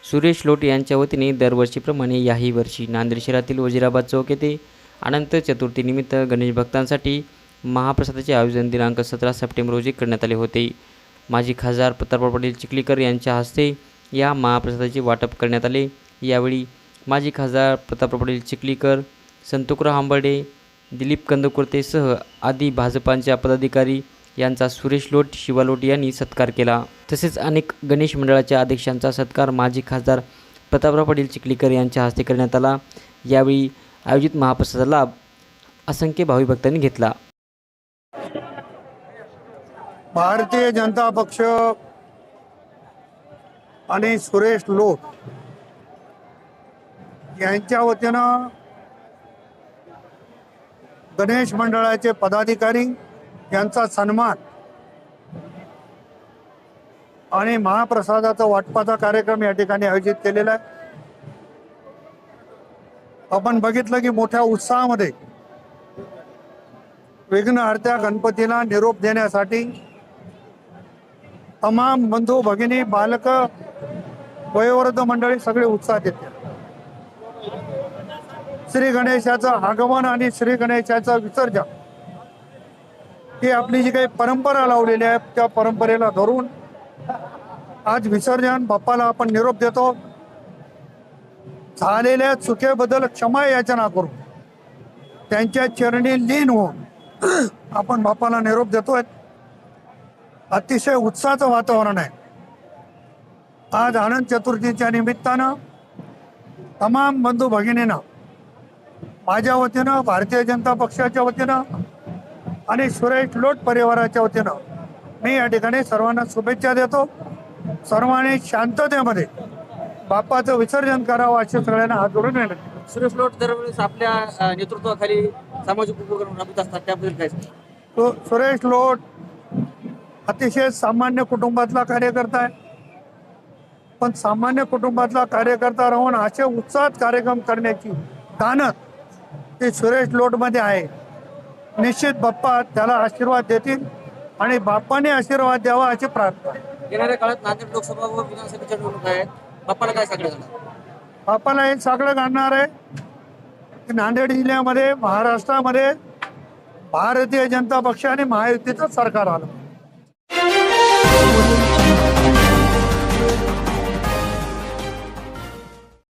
सुरेश लोट यांच्या वतीने दरवर्षीप्रमाणे याही वर्षी नांदेड शहरातील वजिराबाद चौक येथे अनंत चतुर्थीनिमित्त गणेश भक्तांसाठी महाप्रसादाचे आयोजन दिनांक 17 सप्टेंबर रोजी करण्यात आले होते। माजी खासदार प्रतापराव पाटील चिखलीकर यांच्या हस्ते या महाप्रसादाचे वाटप करण्यात आले। यावेळी माजी खासदार प्रतापराव पाटील चिखलीकर, संतोकराव हांबर्डे, दिलीप कंदकुर्तेसह आदी भाजपांच्या पदाधिकारी यांचा सुरेश लोट, शिवा लोट यांनी सत्कार केला। तसेच अनेक गणेश मंडळाच्या अध्यक्षांचा सत्कार माजी खासदार प्रतापराव पाटील चिखलीकर यांच्या हस्ते करण्यात आला। यावेळी आयोजित महाप्रसादाचा लाभ असंख्य भाविक भक्तांनी घेतला। भारतीय जनता पक्ष आणि सुरेश लोट यांच्या वतीनं गणेश मंडळाचे पदाधिकारी यांचा सन्मान आणि महाप्रसादाचा वाटपाचा कार्यक्रम या ठिकाणी आयोजित केलेला आहे। आपण बघितलं की मोठ्या उत्साहामध्ये विघ्नहर्त्या गणपतीला निरोप देण्यासाठी तमाम बंधू भगिनी, बालक, वयोवृद्ध मंडळी सगळे उत्साहात येते। श्री गणेशाचं आगमन आणि श्री गणेशाचं विसर्जन ही आपली जी काही परंपरा लावलेली आहे त्या परंपरेला धरून आज विसर्जन बाप्पाला आपण निरोप देतो। झालेल्या चुकीबद्दल क्षमा याचना करू, त्यांच्या चरणी लीन होऊन आपण बाप्पाला निरोप देतोय। अतिशय उत्साहाचं वातावरण आहे। आज अनंत चतुर्थीच्या निमित्तानं तमाम बंधू भगिनींना माझ्या वतीनं, भारतीय जनता पक्षाच्या वतीनं आणि सुरेश लोट परिवाराच्या वतीनं मी या ठिकाणी सर्वांना शुभेच्छा देतो। सर्वांनी शांततेमध्ये बाप्पाचं विसर्जन करावं अशी सगळ्यांना हात जोडून विनंती। सुरेश लोट दरवेळेस आपल्या नेतृत्वाखाली सामाजिक उपक्रम राबवत असतात, त्याबद्दल काय? सुरेश लोट अतिशय सामान्य कुटुंबातला कार्यकर्ता आहे, पण सामान्य कुटुंबातला कार्यकर्ता राहून असे उत्साहात कार्यक्रम करण्याची दानत ते सुरेश लोटमध्ये आहे। निश्चित बाप्पा त्याला आशीर्वाद देतील आणि बाप्पाने आशीर्वाद द्यावा अशी प्रार्थना। येणाऱ्या काळात नांदेड लोकसभा व विधानसभेच्या निवडणुका आहेत, बाप्पाला काय सांगण्यात आलं? बाप्पाला हे सगळं घडणार आहे की नांदेड जिल्ह्यामध्ये, महाराष्ट्रामध्ये भारतीय जनता पक्ष आणि महायुतीचं सरकार आलं।